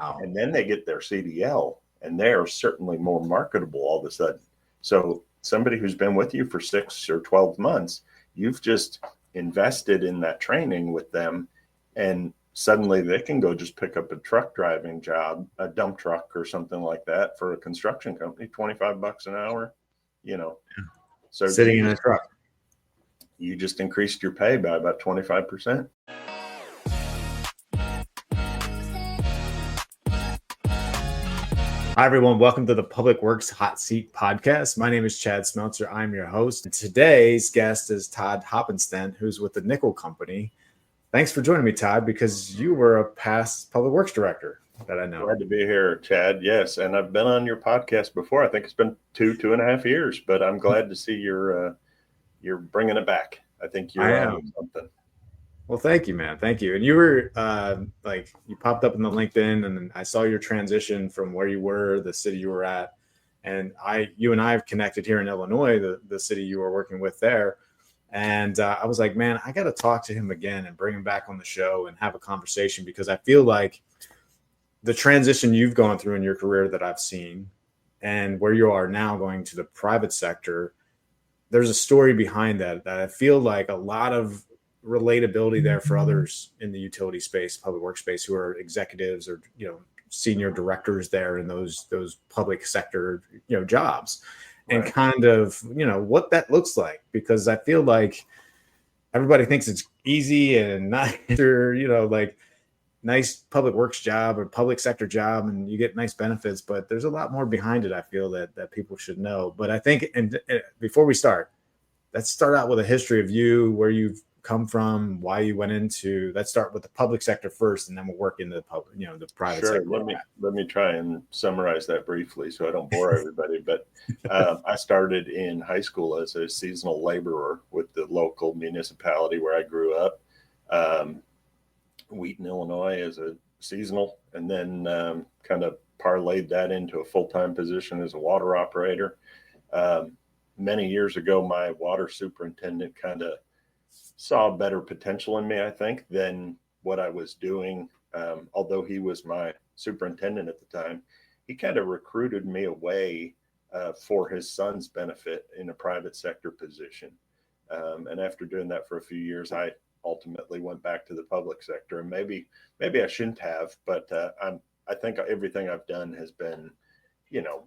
Wow. And then they get their CDL, and they're certainly more marketable all of a sudden. So somebody who's been with you for 6 or 12 months, you've just invested in that training with them, and suddenly they can go just pick up a truck driving job, a dump truck or something like that for a construction company, $25 an hour, you know. So Sitting in a truck. you just increased your pay by about 25%. Hi, everyone. Welcome to the Public Works Hot Seat Podcast. My name is Chad Smeltzer. I'm your host. And today's guest is Todd Hoppenstedt, who's with the Nickel Company. Thanks for joining me, Todd, because you were a past public works director that I know. Glad to be here, Chad. Yes, and I've been on your podcast before. I think it's been two and a half years, but I'm glad to see you're bringing it back. I think you're on something. Well, thank you, man. Thank you. And you were you popped up in the LinkedIn, and I saw your transition from where you were, the city you were at, and you and I have connected here in Illinois, the city you were working with there. And I was like, man, I got to talk to him again and bring him back on the show and have a conversation, because I feel like the transition you've gone through in your career that I've seen and where you are now going to the private sector, there's a story behind that I feel like a lot of relatability there for others in the utility space, public work space, who are executives or, senior directors there in those public sector, jobs. And kind of, what that looks like, because I feel like everybody thinks it's easy and not, like nice public works job or public sector job, and you get nice benefits, but there's a lot more behind it. I feel that people should know. But I think, and before we start, let's start out with a history of you, where you've come from, why you went into. Let's start with the public sector first, and then we'll work into the public, the private sector. Let me try and summarize that briefly so I don't bore everybody. But I started in high school as a seasonal laborer with the local municipality where I grew up, Wheaton, Illinois, as a seasonal, and then kind of parlayed that into a full-time position as a water operator. Many years ago, my water superintendent kind of saw better potential in me, I think, than what I was doing. Although he was my superintendent at the time, he kind of recruited me away for his son's benefit in a private sector position. And after doing that for a few years, I ultimately went back to the public sector. And maybe I shouldn't have, but I think everything I've done has been,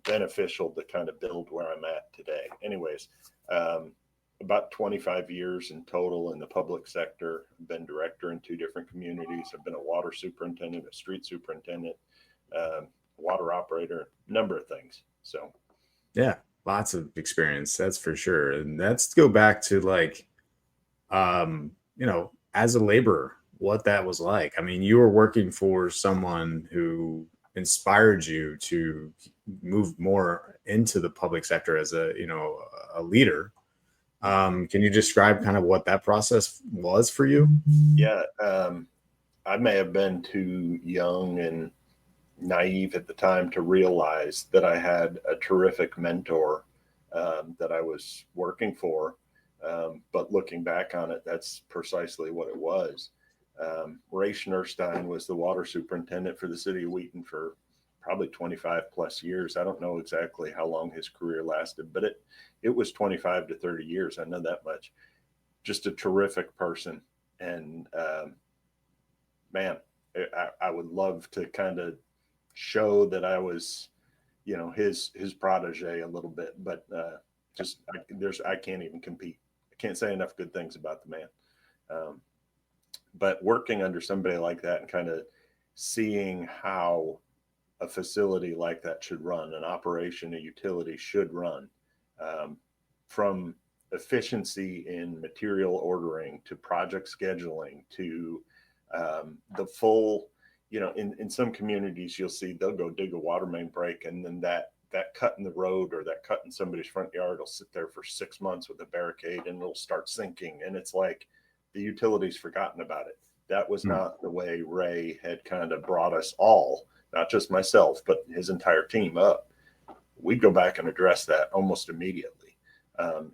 beneficial to kind of build where I'm at today. Anyways, about 25 years in total in the public sector. I've been director in 2 different communities. I've been a water superintendent, a street superintendent, water operator, number of things. So, yeah, lots of experience, that's for sure. And let's go back to as a laborer, what that was like. I mean, you were working for someone who inspired you to move more into the public sector as a leader. Can you describe kind of what that process was for you? Yeah, I may have been too young and naive at the time to realize that I had a terrific mentor that I was working for. But looking back on it, that's precisely what it was. Ray Schnurstein was the water superintendent for the city of Wheaton for probably 25 plus years. I don't know exactly how long his career lasted, but it was 25 to 30 years. I know that much. Just a terrific person. And man, I would love to kind of show that I was, his protege a little bit, but I can't even compete. I can't say enough good things about the man. But working under somebody like that and kind of seeing how a facility like that should run, an operation, a utility should run, from efficiency in material ordering to project scheduling to the full, in some communities, you'll see they'll go dig a water main break, and then that cut in the road or that cut in somebody's front yard will sit there for 6 months with a barricade, and it'll start sinking. And it's like the utility's forgotten about it. That was not the way Ray had kind of brought us all, not just myself, but his entire team up. We'd go back and address that almost immediately.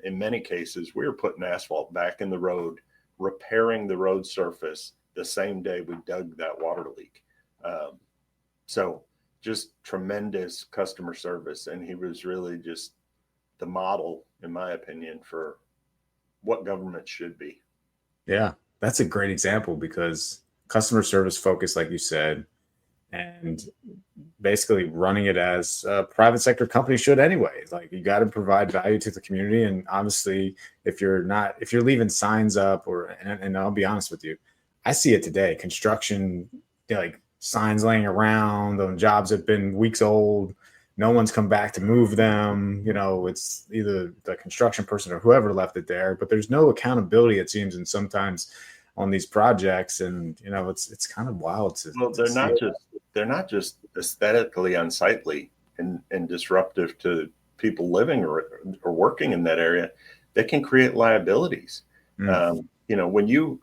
In many cases, we were putting asphalt back in the road, repairing the road surface the same day we dug that water leak. So just tremendous customer service. And he was really just the model, in my opinion, for what government should be. Yeah, that's a great example because customer service focus, like you said, and basically running it as a private sector company should anyway. Like you got to provide value to the community. And obviously, if you're leaving signs up and I'll be honest with you, I see it today. Construction, like signs laying around, the jobs have been weeks old. No one's come back to move them. It's either the construction person or whoever left it there, but there's no accountability, it seems, and sometimes on these projects. And, it's kind of wild to, Well, they're not just aesthetically unsightly and disruptive to people living or working in that area. They can create liabilities. When you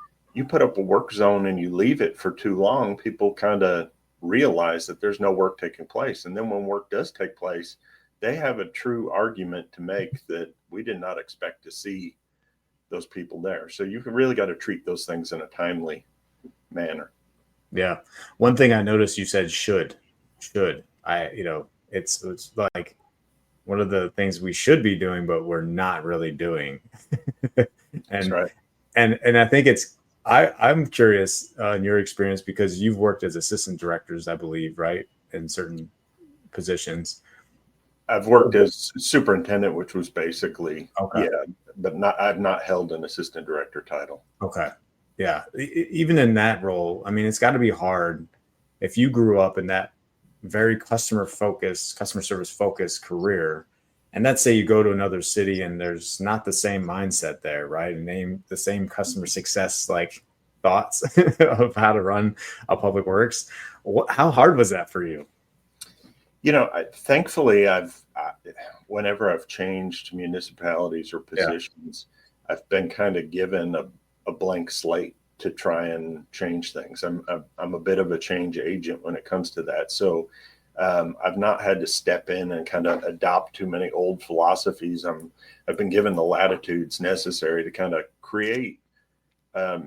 put up a work zone and you leave it for too long, people kind of realize that there's no work taking place. And then when work does take place, they have a true argument to make that we did not expect to see those people there. So you really got to treat those things in a timely manner. Yeah. One thing I noticed you said should. It's like one of the things we should be doing, but we're not really doing. That's right. And I think I'm curious in your experience, because you've worked as assistant directors, I believe, right? In certain positions. I've worked as superintendent, which was basically, okay. Yeah, but I've not held an assistant director title. Okay. Yeah. Even in that role, I mean, it's got to be hard if you grew up in that very customer service focused career. And let's say you go to another city and there's not the same mindset there, right? And the same customer success, like thoughts of how to run a public works. How hard was that for you? Thankfully, whenever I've changed municipalities or positions, I've been kind of given a blank slate to try and change things. I'm a bit of a change agent when it comes to that. So I've not had to step in and kind of adopt too many old philosophies. I've been given the latitudes necessary to kind of create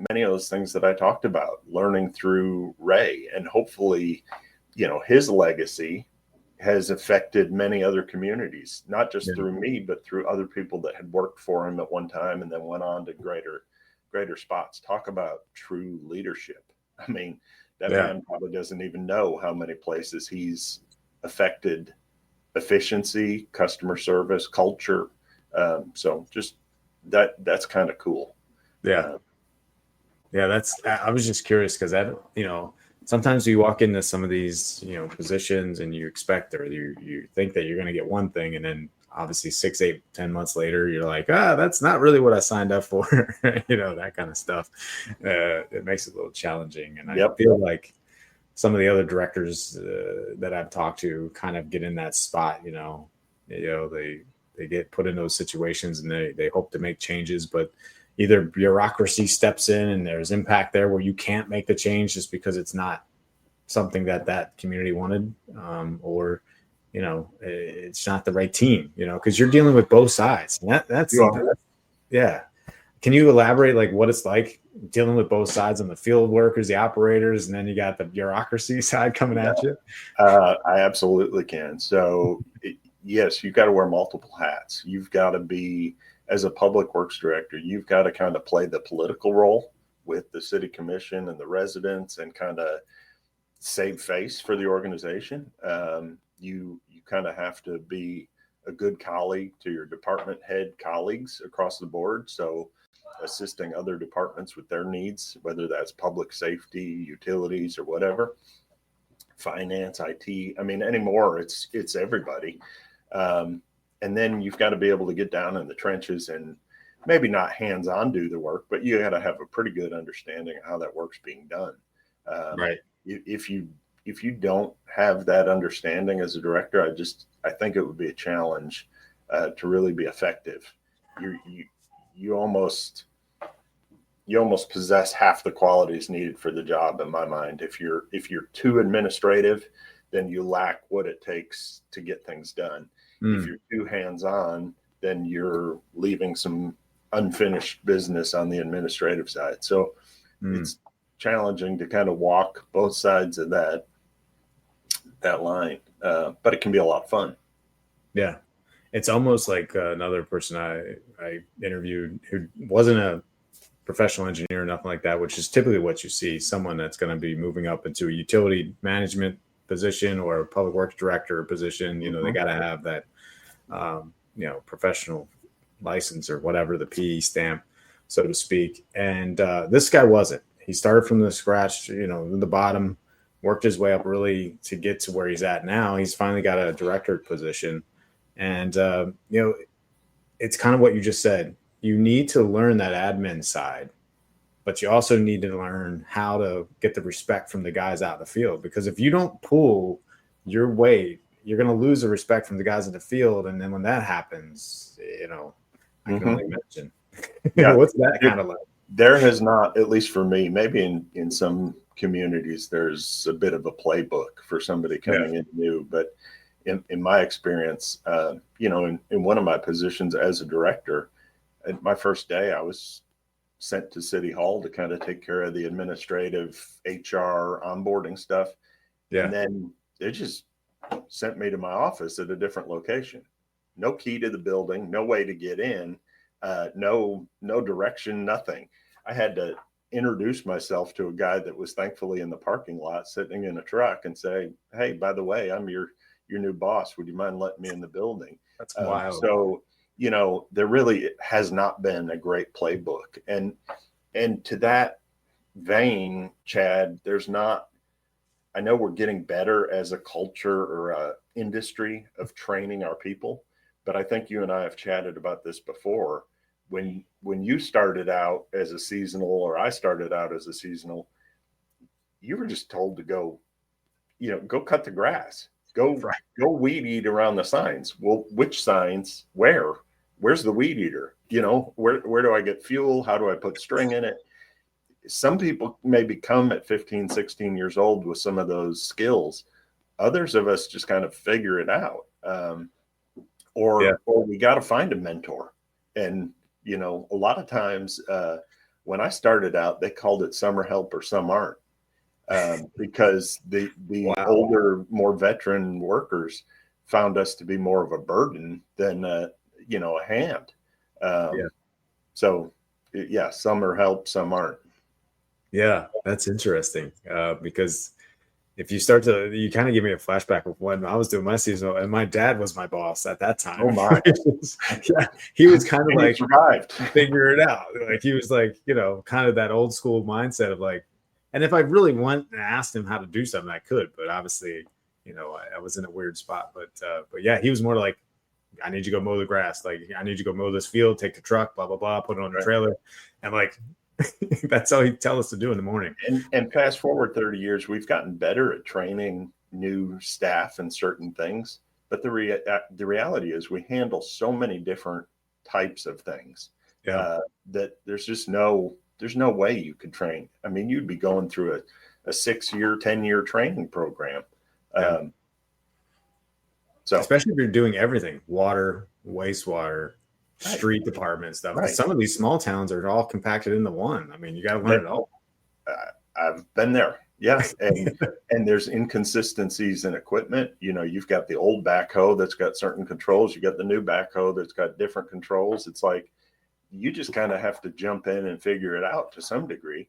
many of those things that I talked about, learning through Ray, and hopefully, his legacy has affected many other communities, not just through me, but through other people that had worked for him at one time and then went on to greater spots. Talk about true leadership. I mean, that man probably doesn't even know how many places he's affected efficiency, customer service, culture. So just that's kind of cool. Yeah. I was just curious because sometimes you walk into some of these, positions and you expect, or you think that you're going to get one thing. And then obviously 6, 8, 10 months later, you're like, that's not really what I signed up for. That kind of stuff. It makes it a little challenging. And I feel like some of the other directors that I've talked to kind of get in that spot, they get put in those situations and they hope to make changes, but either bureaucracy steps in and there's impact there where you can't make the change just because it's not something that community wanted, or it's not the right team, because you're dealing with both sides. And that's yeah. Can you elaborate like what it's like dealing with both sides, on the field workers, the operators, and then you got the bureaucracy side coming at you? I absolutely can. So yes, you've got to wear multiple hats. You've got to be, as a public works director, you've got to kind of play the political role with the city commission and the residents and kind of save face for the organization. You kind of have to be a good colleague to your department head colleagues across the board. So assisting other departments with their needs, whether that's public safety, utilities, or whatever, finance, IT. I mean, anymore, it's everybody. And then you've got to be able to get down in the trenches and maybe not hands-on do the work, but you got to have a pretty good understanding of how that work's being done. Right. If you don't have that understanding as a director, I think it would be a challenge to really be effective. You almost possess half the qualities needed for the job, in my mind. If you're too administrative, then you lack what it takes to get things done. If you're too hands-on, then you're leaving some unfinished business on the administrative side. So it's challenging to kind of walk both sides of that that line. But it can be a lot of fun. Yeah. It's almost like another person I interviewed who wasn't a professional engineer or nothing like that, which is typically what you see, someone that's going to be moving up into a utility management position or a public works director position. You know, they got to have that, professional license or whatever, the PE stamp, so to speak. And this guy wasn't. He started from the scratch, the bottom, worked his way up really to get to where he's at now. He's finally got a director position. And, it's kind of what you just said. You need to learn that admin side, but you also need to learn how to get the respect from the guys out in the field. Because if you don't pull your weight, you're going to lose the respect from the guys in the field. And then when that happens, I can only imagine. Yeah. What's that kind of like? There has not, at least for me, maybe in some communities, there's a bit of a playbook for somebody coming in new. But in my experience, in one of my positions as a director, at my first day, I was sent to City Hall to kind of take care of the administrative HR onboarding stuff. Yeah. And then they just sent me to my office at a different location. No key to the building, no way to get in, no direction, nothing. I had to introduce myself to a guy that was thankfully in the parking lot sitting in a truck and say, "Hey, by the way, I'm your new boss. Would you mind letting me in the building?" That's wild. So, there really has not been a great playbook. And to that vein, Chad, I know we're getting better as a culture or a industry of training our people, but I think you and I have chatted about this before. When you started out as a seasonal, or I started out as a seasonal, you were just told to go cut the grass, go weed eat around the signs. Well, which signs? Where's the weed eater? Where do I get fuel? How do I put string in it? Some people may become at 15, 16 years old with some of those skills. Others of us just kind of figure it out. Or we got to find a mentor. And, a lot of times when I started out, they called it summer help or some aren't, because the older, more veteran workers found us to be more of a burden than, a hand. So, some are help, some aren't. Yeah, that's interesting because if you you kind of give me a flashback of when I was doing my seasonal, and my dad was my boss at that time. Oh my! He was kind of like survived. Figure it out. Like he was like, kind of that old school mindset of like, and if I really went and asked him how to do something, I could, but obviously, I was in a weird spot. But yeah, he was more like, I need you to go mow the grass. Like, I need you to go mow this field, take the truck, blah, blah, blah, put it on the trailer. And like, that's all he'd tell us to do in the morning. And fast forward 30 years, we've gotten better at training new staff in certain things. But the reality is we handle so many different types of things that there's no way you could train. I mean, you'd be going through a 6-year, 10-year training program. So especially if you're doing everything, water, wastewater, street department stuff. Right. Some of these small towns are all compacted into one. I mean, you got to learn it all. I've been there. Yeah. And there's inconsistencies in equipment. You've got the old backhoe that's got certain controls. You got the new backhoe that's got different controls. It's like, you just kind of have to jump in and figure it out to some degree.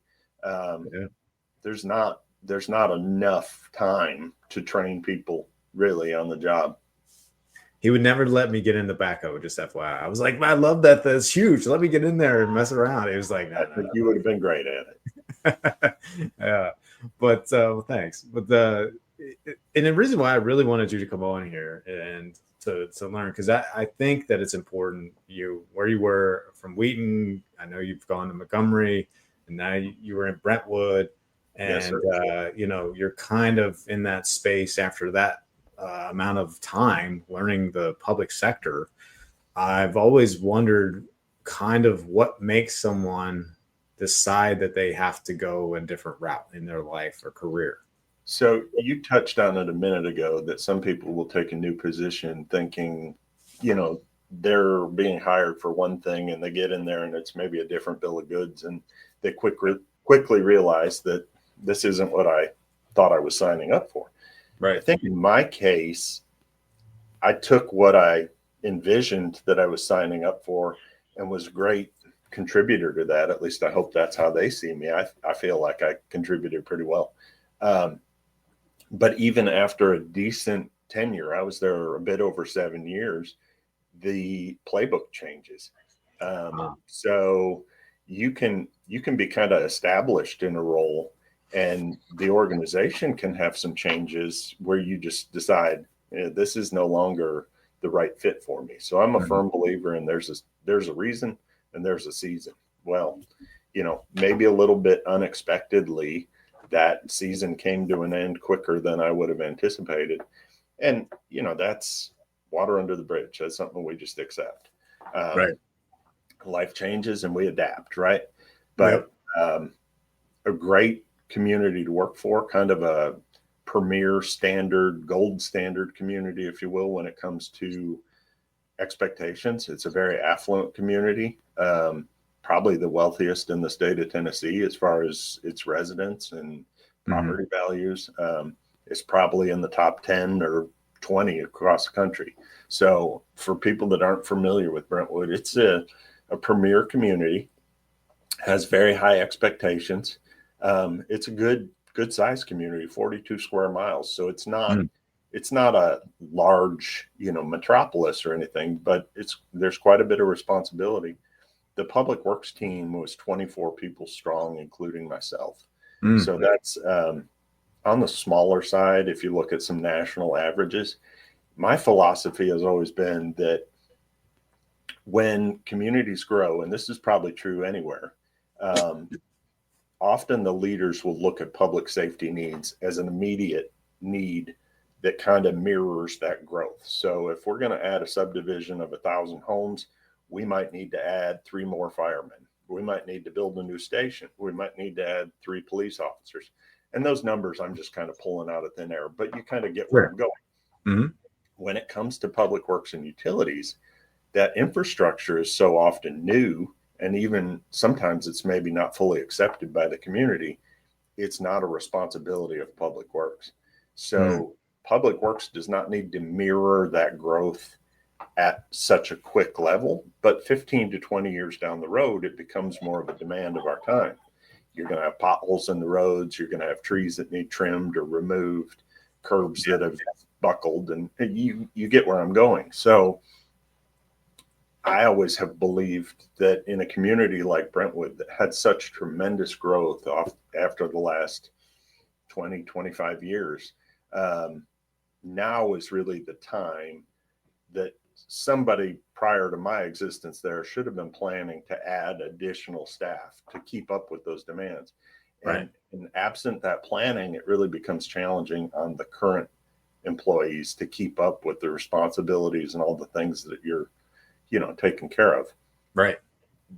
There's not enough time to train people really on the job. He would never let me get in the backhoe, just FYI. I was like, I love that. That's huge. Let me get in there and mess around. He was like, no, I think you would have been great at it. Yeah. But thanks. But and the reason why I really wanted you to come on here and to learn, because I think that it's important, where you were from Wheaton. I know you've gone to Montgomery, and now you were in Brentwood. And, you're kind of in that space after that amount of time learning the public sector. I've always wondered kind of what makes someone decide that they have to go a different route in their life or career. So you touched on it a minute ago that some people will take a new position thinking, they're being hired for one thing, and they get in there and it's maybe a different bill of goods. And they quickly realize that this isn't what I thought I was signing up for. I think in my case, I took what I envisioned that I was signing up for and was a great contributor to that. At least I hope that's how they see me. I feel like I contributed pretty well. But even after a decent tenure, I was there a bit over 7 years, the playbook changes. So you can be kind of established in a role, and the organization can have some changes where you just decide this is no longer the right fit for me. So I'm a firm believer in there's a reason and there's a season. Well, maybe a little bit unexpectedly, that season came to an end quicker than I would have anticipated. And, that's water under the bridge. That's something we just accept. Life changes and we adapt, right? But a great community to work for, kind of a premier standard, gold standard community, if you will, when it comes to expectations. It's a very affluent community, probably the wealthiest in the state of Tennessee as far as its residents and property values. It's probably in the top 10 or 20 across the country. So for people that aren't familiar with Brentwood, it's a premier community, has very high expectations. It's a good size community, 42 square miles. So it's not a large, metropolis or anything, but there's quite a bit of responsibility. The public works team was 24 people strong, including myself. So that's on the smaller side. If you look at some national averages, my philosophy has always been that when communities grow, and this is probably true anywhere, often the leaders will look at public safety needs as an immediate need that kind of mirrors that growth. So if we're going to add a subdivision of 1,000 homes, we might need to add 3 more firemen. We might need to build a new station. We might need to add 3 police officers. And those numbers I'm just kind of pulling out of thin air, but you kind of get where I'm going. When it comes to public works and utilities, that infrastructure is so often new, and even sometimes it's maybe not fully accepted by the community. It's not a responsibility of public works. So public works does not need to mirror that growth at such a quick level, but 15 to 20 years down the road, it becomes more of a demand of our time. You're going to have potholes in the roads. You're going to have trees that need trimmed or removed, curbs that have buckled, and you get where I'm going. So I always have believed that in a community like Brentwood that had such tremendous growth after the last 20, 25 years, now is really the time that somebody prior to my existence there should have been planning to add additional staff to keep up with those demands. And absent that planning, it really becomes challenging on the current employees to keep up with the responsibilities and all the things that you're taken care of.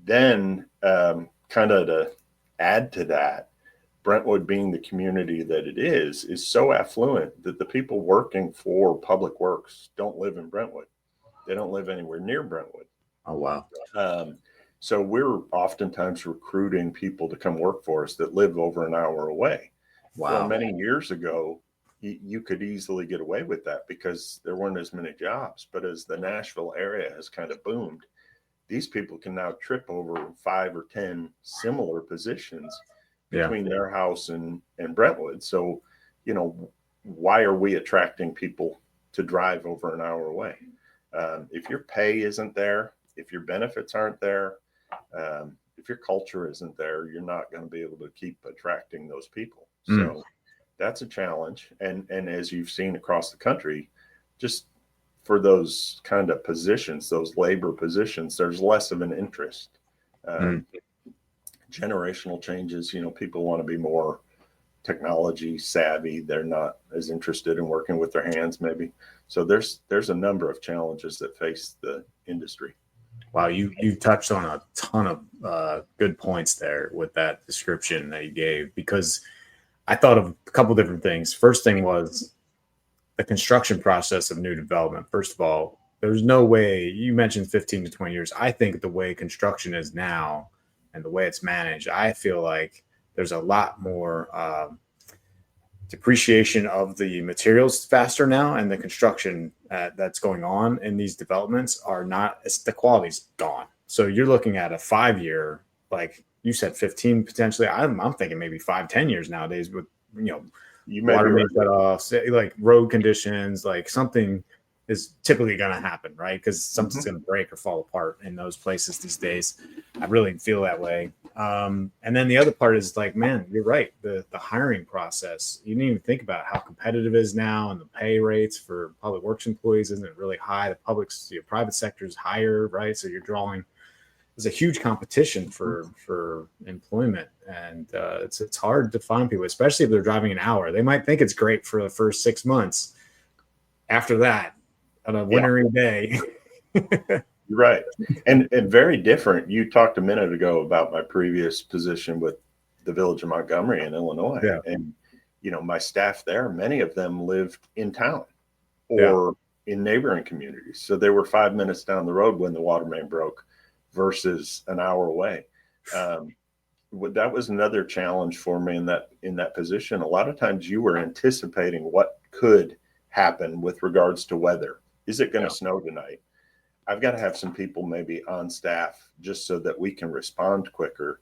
Then kind of to add to that, Brentwood being the community that it is so affluent that the people working for public works don't live in Brentwood. They don't live anywhere near Brentwood. Oh, wow. So we're oftentimes recruiting people to come work for us that live over an hour away. Wow. Well, many years ago, you could easily get away with that because there weren't as many jobs. But as the Nashville area has kind of boomed, these people can now trip over 5 or 10 similar positions between their house and Brentwood. So, why are we attracting people to drive over an hour away? If your pay isn't there, if your benefits aren't there, if your culture isn't there, you're not going to be able to keep attracting those people. So that's a challenge. And as you've seen across the country, just for those kind of positions, those labor positions, there's less of an interest. Generational changes, people want to be more technology savvy. They're not as interested in working with their hands, maybe. So there's a number of challenges that face the industry. Wow, you touched on a ton of good points there with that description that you gave, because I thought of a couple different things. First thing was the construction process of new development. First of all, there's no way, you mentioned 15 to 20 years. I think the way construction is now and the way it's managed, I feel like there's a lot more depreciation of the materials faster now, and the construction that's going on in these developments are not, the quality's gone. So you're looking at a 5 year, like you said, 15 potentially. I'm thinking maybe 5-10 years nowadays with, water main shutoffs, like road conditions, like something is typically going to happen, right? Because something's going to break or fall apart in those places these days. I really feel that way. And then the other part is like, man, you're right. The hiring process, you didn't even think about how competitive it is now, and the pay rates for public works employees isn't really high. The private sector is higher, right? So there's a huge competition for employment, and it's hard to find people, especially if they're driving an hour. They might think it's great for the first 6 months. After that, on a wintry day. You're right. And very different. You talked a minute ago about my previous position with the Village of Montgomery in Illinois. Yeah. And, my staff there, many of them lived in town or in neighboring communities. So they were 5 minutes down the road when the water main broke versus an hour away. That was another challenge for me in that position. A lot of times you were anticipating what could happen with regards to weather. Is it going to snow tonight? I've got to have some people maybe on staff just so that we can respond quicker.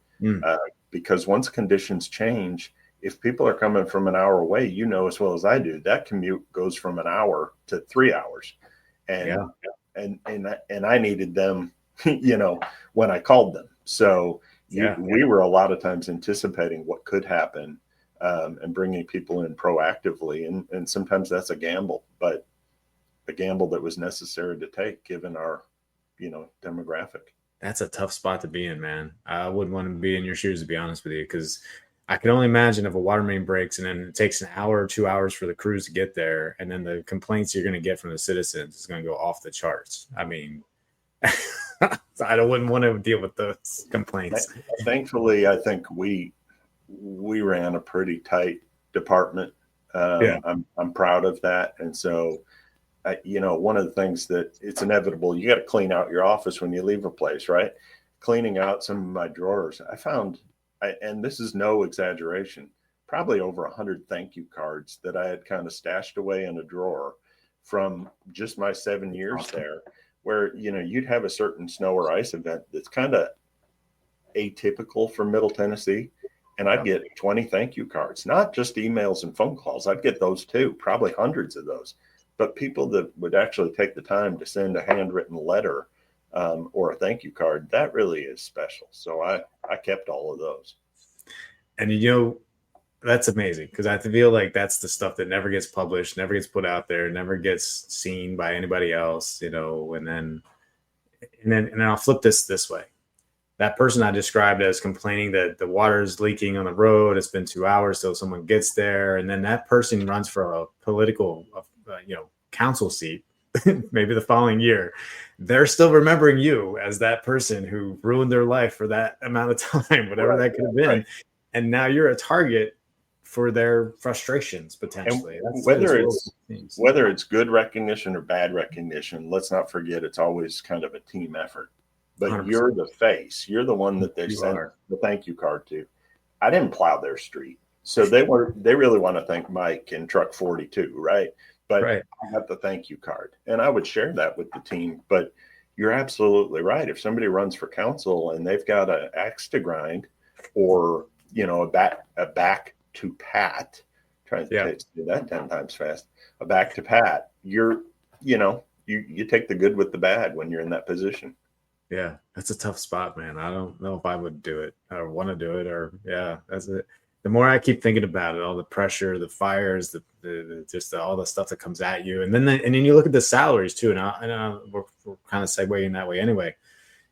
Because once conditions change, if people are coming from an hour away, as well as I do, that commute goes from an hour to 3 hours. And I needed them, when I called them. So we were a lot of times anticipating what could happen, and bringing people in proactively. And sometimes that's a gamble, but a gamble that was necessary to take given our, demographic. That's a tough spot to be in, man. I wouldn't want to be in your shoes, to be honest with you, because I can only imagine if a water main breaks and then it takes an hour or 2 hours for the crews to get there, and then the complaints you're going to get from the citizens is going to go off the charts. I mean, I wouldn't want to deal with those complaints. Thankfully, I think we ran a pretty tight department. I'm proud of that. And so, one of the things that it's inevitable, you got to clean out your office when you leave a place, right? Cleaning out some of my drawers, I found, and this is no exaggeration, probably over 100 thank you cards that I had kind of stashed away in a drawer from just my 7 years there, where, you'd have a certain snow or ice event that's kind of atypical for Middle Tennessee. And I'd get 20 thank you cards, not just emails and phone calls. I'd get those too, probably hundreds of those. But people that would actually take the time to send a handwritten letter, or a thank you card, that really is special. So I kept all of those. And that's amazing, because I feel like that's the stuff that never gets published, never gets put out there, never gets seen by anybody else, and then I'll flip this way. That person I described as complaining that the water is leaking on the road, it's been 2 hours till someone gets there, and then that person runs for a political council seat maybe the following year, they're still remembering you as that person who ruined their life for that amount of time, whatever that could have been. Right. And now you're a target for their frustrations potentially. Whether it's good recognition or bad recognition, let's not forget it's always kind of a team effort. But 100%. You're the face. You're the one that they sent the thank you card to. I didn't plow their street. So they really want to thank Mike in truck 42, right? But I got the thank you card, and I would share that with the team. But you're absolutely right. If somebody runs for council and they've got an axe to grind, or a back to pat, trying to do that 10 times fast, a back to pat, you take the good with the bad when you're in that position. Yeah, that's a tough spot, man. I don't know if I would do it or want to do it, or that's it. The more I keep thinking about it, all the pressure, the fires, all the stuff that comes at you, and then you look at the salaries too. And we're kind of segueing that way anyway.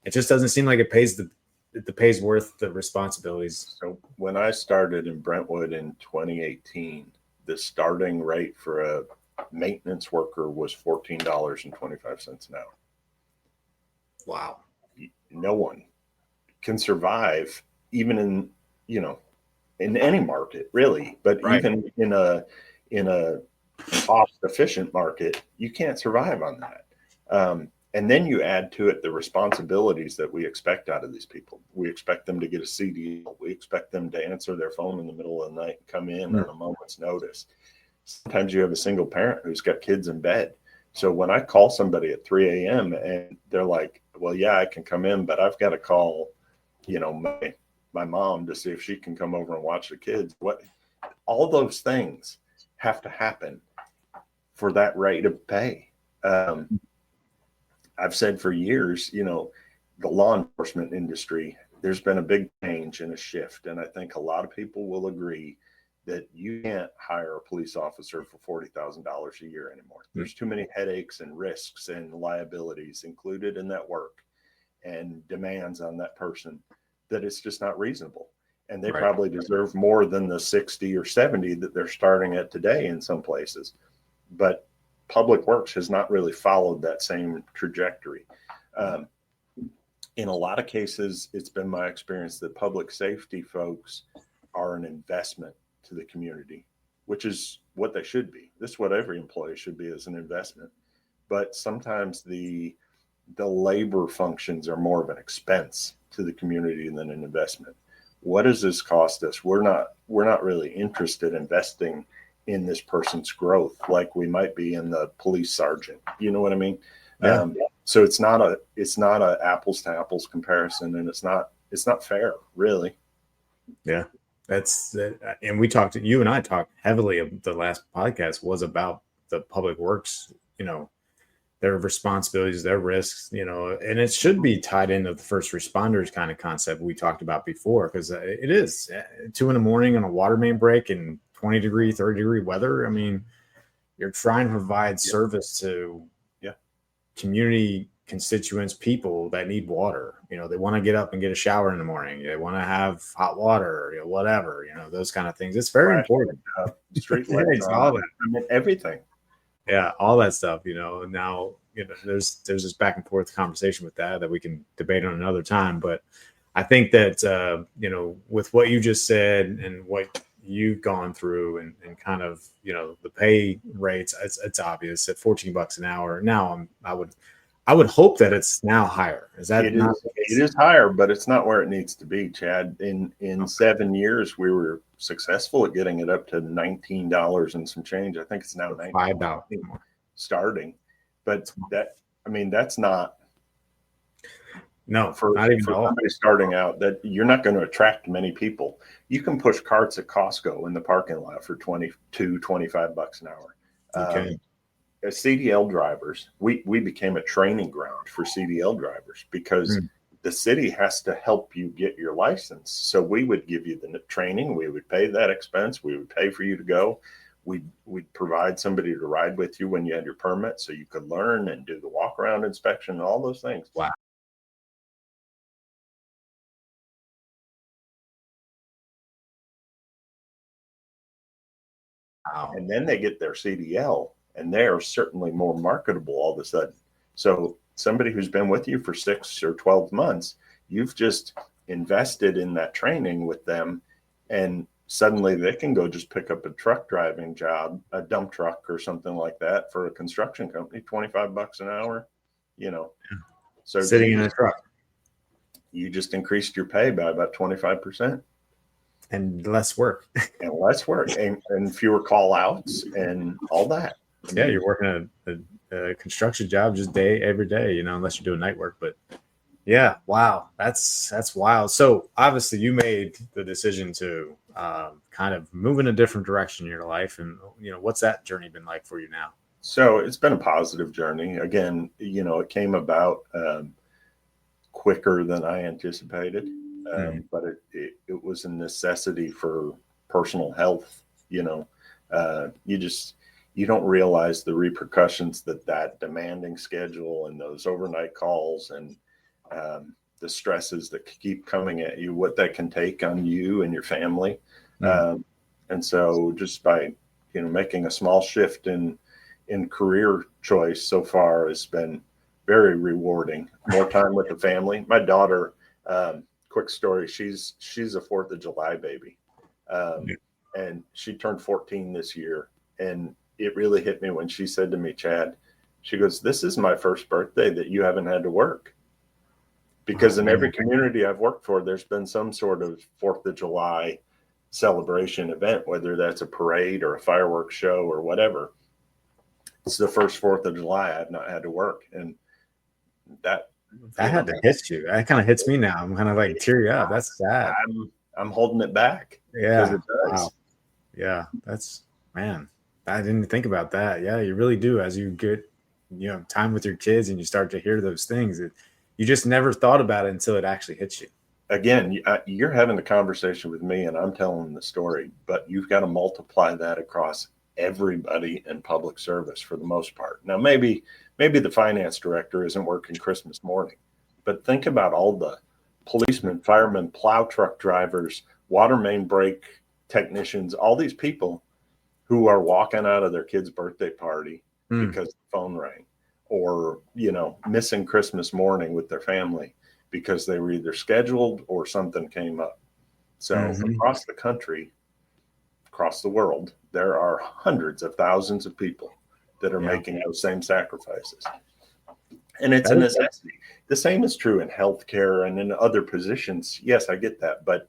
It just doesn't seem like it pays the pay's worth the responsibilities. So when I started in Brentwood in 2018, the starting rate for a maintenance worker was $14.25 an hour. Wow. No one can survive, even in any market, really, but even in a cost efficient market, you can't survive on that. And then you add to it the responsibilities that we expect out of these people. We expect them to get a CDL. We expect them to answer their phone in the middle of the night and come in on a moment's notice. Sometimes you have a single parent who's got kids in bed. So when I call somebody at 3 a.m. and they're like, well, yeah, I can come in, but I've got to call, my mom to see if she can come over and watch the kids. All those things have to happen for that rate of pay. I've said for years, the law enforcement industry, there's been a big change and a shift. And I think a lot of people will agree that you can't hire a police officer for $40,000 a year anymore. There's too many headaches and risks and liabilities included in that work and demands on that person that it's just not reasonable. And they probably deserve more than the 60 or 70 that they're starting at today in some places. But Public Works has not really followed that same trajectory. In a lot of cases, it's been my experience that public safety folks are an investment to the community, which is what they should be. This is what every employee should be, as an investment. But sometimes the labor functions are more of an expense to the community than an investment. What does this cost us? We're not really interested in investing in this person's growth like we might be in the police sergeant. You know what I mean? Yeah. So it's not a apples to apples comparison, and it's not fair, really. Yeah. That's and you and I talked heavily. The last podcast was about the Public Works, their responsibilities, their risks, and it should be tied into the first responders kind of concept we talked about before, because it is 2 a.m. on a water main break and 20-degree, 30-degree weather. I mean, you're trying to provide service to community constituents, people that need water. They want to get up and get a shower in the morning. They want to have hot water, whatever, those kind of things. It's very important. Street lights, all that. I mean, everything. Yeah, all that stuff. Now there's this back and forth conversation with that we can debate on another time. But I think that with what you just said and what you've gone through and kind of the pay rates, it's obvious at $14 an hour. Now I would hope that it's now higher. Is that it not? It is higher, but it's not where it needs to be, Chad. In 7 years, we were successful at getting it up to $19 and some change. I think it's now $5 starting, but that's not. No, for not even somebody starting out, that you're not going to attract many people. You can push carts at Costco in the parking lot for $22, $25 an hour. Okay. As CDL drivers, we became a training ground for CDL drivers because the city has to help you get your license. So we would give you the training. We would pay that expense. We would pay for you to go. We'd provide somebody to ride with you when you had your permit so you could learn and do the walk around inspection and all those things. Wow. And then they get their CDL, and they are certainly more marketable all of a sudden. So somebody who's been with you for 6 or 12 months, you've just invested in that training with them, and suddenly they can go just pick up a truck driving job, a dump truck or something like that for a construction company, $25 an hour, So sitting in a truck. You just increased your pay by about 25%. And less work. And less work and fewer call outs and all that. Yeah, you're working a construction job just every day, unless you're doing night work. But yeah, wow, that's wild. So obviously you made the decision to kind of move in a different direction in your life. And, what's that journey been like for you now? So it's been a positive journey. Again, it came about quicker than I anticipated. But it was a necessity for personal health. You don't realize the repercussions that demanding schedule and those overnight calls and the stresses that keep coming at you, what that can take on you and your family. And so just by, making a small shift in career choice so far has been very rewarding. More time with the family. My daughter, quick story. She's a 4th of July baby. And she turned 14 this year. And it really hit me when she said to me, Chad, She goes, this is my first birthday that you haven't had to work. Because in every community I've worked for, there's been some sort of 4th of July celebration event, whether that's a parade or a fireworks show or whatever. It's the first 4th of July I've not had to work. And that had to hit you. That kind of hits me now. I'm kind of like teary up. That's sad. I'm holding it back. Yeah. It does. Wow. Yeah. That's, man, I didn't think about that. Yeah, you really do. As you get, time with your kids and you start to hear those things, you just never thought about it until it actually hits you. Again, you're having a conversation with me and I'm telling the story, but you've got to multiply that across everybody in public service for the most part. Now, maybe the finance director isn't working Christmas morning, but think about all the policemen, firemen, plow truck drivers, water main break technicians, all these people who are walking out of their kid's birthday party because the phone rang, or, missing Christmas morning with their family because they were either scheduled or something came up. So across the country, across the world, there are hundreds of thousands of people that are making those same sacrifices. And it's a necessity. The same is true in healthcare and in other positions. Yes, I get that. But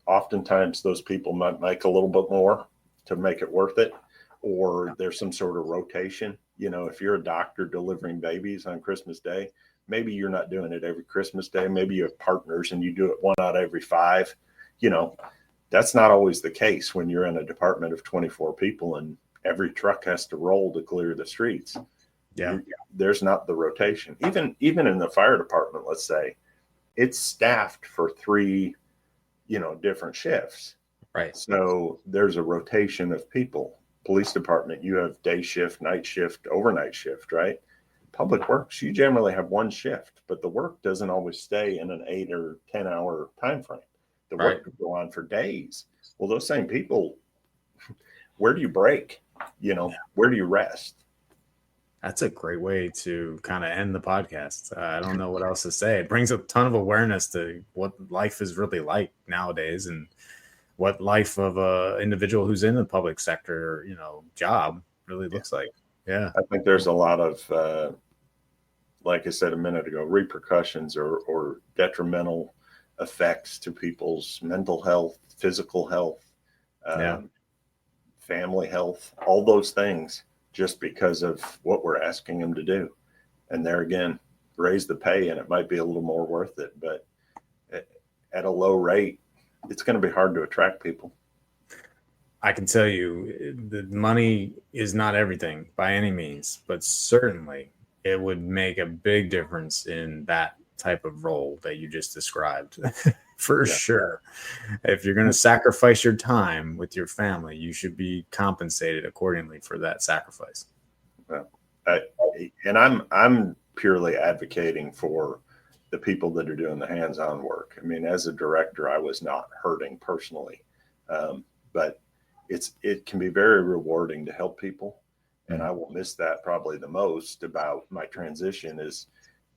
oftentimes those people might make a little bit more to make it worth it. Or there's some sort of rotation. If you're a doctor delivering babies on Christmas Day, maybe you're not doing it every Christmas Day. Maybe you have partners and you do it 1 out of every 5. That's not always the case when you're in a department of 24 people and every truck has to roll to clear the streets. Yeah. There's not the rotation. Even in the fire department, let's say, it's staffed for 3, different shifts. Right. So there's a rotation of people. Police department, you have day shift, night shift, overnight shift, right? Public works, you generally have 1 shift, but the work doesn't always stay in an 8 or 10 hour time frame. The work could go on for days. Well, those same people, where do you break? Where do you rest? That's a great way to kind of end the podcast. I don't know what else to say. It brings a ton of awareness to what life is really like nowadays and what life of a individual who's in the public sector, job really looks like. Yeah. I think there's a lot of, like I said a minute ago, repercussions or detrimental effects to people's mental health, physical health, family health, all those things, just because of what we're asking them to do. And there again, raise the pay and it might be a little more worth it, but at a low rate, it's going to be hard to attract people. I can tell you the money is not everything by any means, but certainly it would make a big difference in that type of role that you just described. For sure. If you're going to sacrifice your time with your family, you should be compensated accordingly for that sacrifice. Well, I'm purely advocating for the people that are doing the hands-on work. I mean, as a director, I was not hurting personally, but it can be very rewarding to help people. And I will miss that probably the most about my transition, is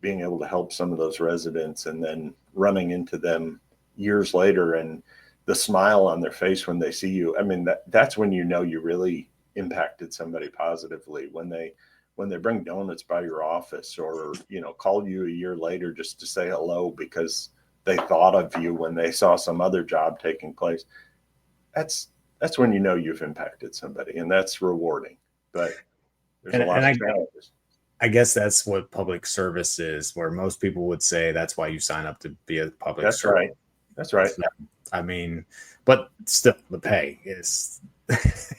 being able to help some of those residents and then running into them years later and the smile on their face when they see you. I mean, that's when you know you really impacted somebody positively, when they bring donuts by your office or, call you a year later just to say hello because they thought of you when they saw some other job taking place. That's when you know you've impacted somebody, and that's rewarding. But there's a lot of challenges. I guess that's what public service is, where most people would say that's why you sign up to be a public servant. That's right. So, I mean, but still, the pay is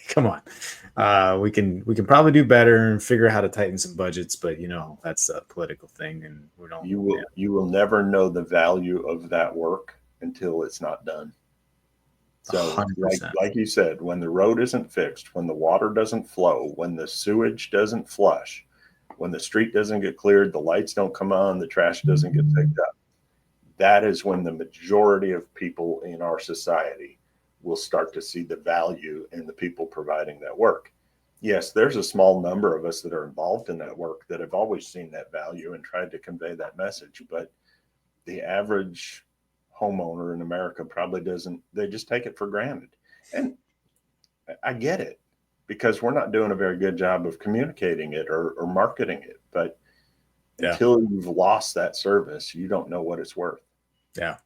come on. We can probably do better and figure out how to tighten some budgets, but that's a political thing, and we don't. You will never know the value of that work until it's not done. So, like you said, when the road isn't fixed, when the water doesn't flow, when the sewage doesn't flush, when the street doesn't get cleared, the lights don't come on, the trash doesn't get picked up, that is when the majority of people in our society will start to see the value in the people providing that work. Yes, there's a small number of us that are involved in that work that have always seen that value and tried to convey that message, but the average homeowner in America probably doesn't. They just take it for granted. And I get it, because we're not doing a very good job of communicating it or marketing it. But Yeah. until you've lost that service, you don't know what it's worth. Yeah.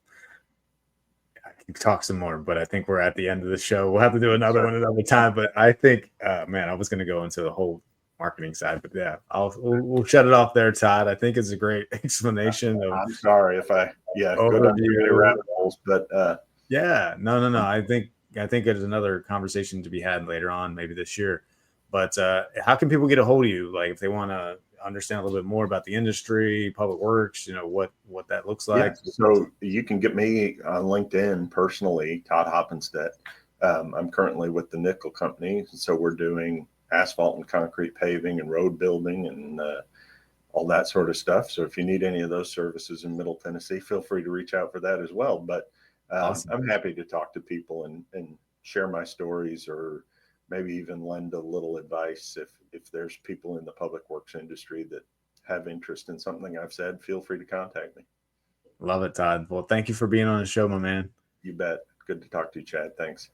I can talk some more, but I think we're at the end of the show. We'll have to do another one another time. But I think, man, I was going to go into the whole marketing side, but yeah, we'll shut it off there, Todd. I think it's a great explanation of. I'm sorry if I go down too many rabbit holes, but yeah, no. I think there's another conversation to be had later on, maybe this year. But how can people get a hold of you? Like if they want to understand a little bit more about the industry, public works, what that looks like. Yeah, so you can get me on LinkedIn personally, Todd Hoppenstedt. I'm currently with the nickel company, so we're doing asphalt and concrete paving and road building and all that sort of stuff. So if you need any of those services in Middle Tennessee, feel free to reach out for that as well. But Awesome. I'm happy to talk to people and share my stories, or maybe even lend a little advice if there's people in the public works industry that have interest in something I've said. Feel free to contact me. Love it, Todd. Well, thank you for being on the show, my man. You bet. Good to talk to you, Chad. Thanks.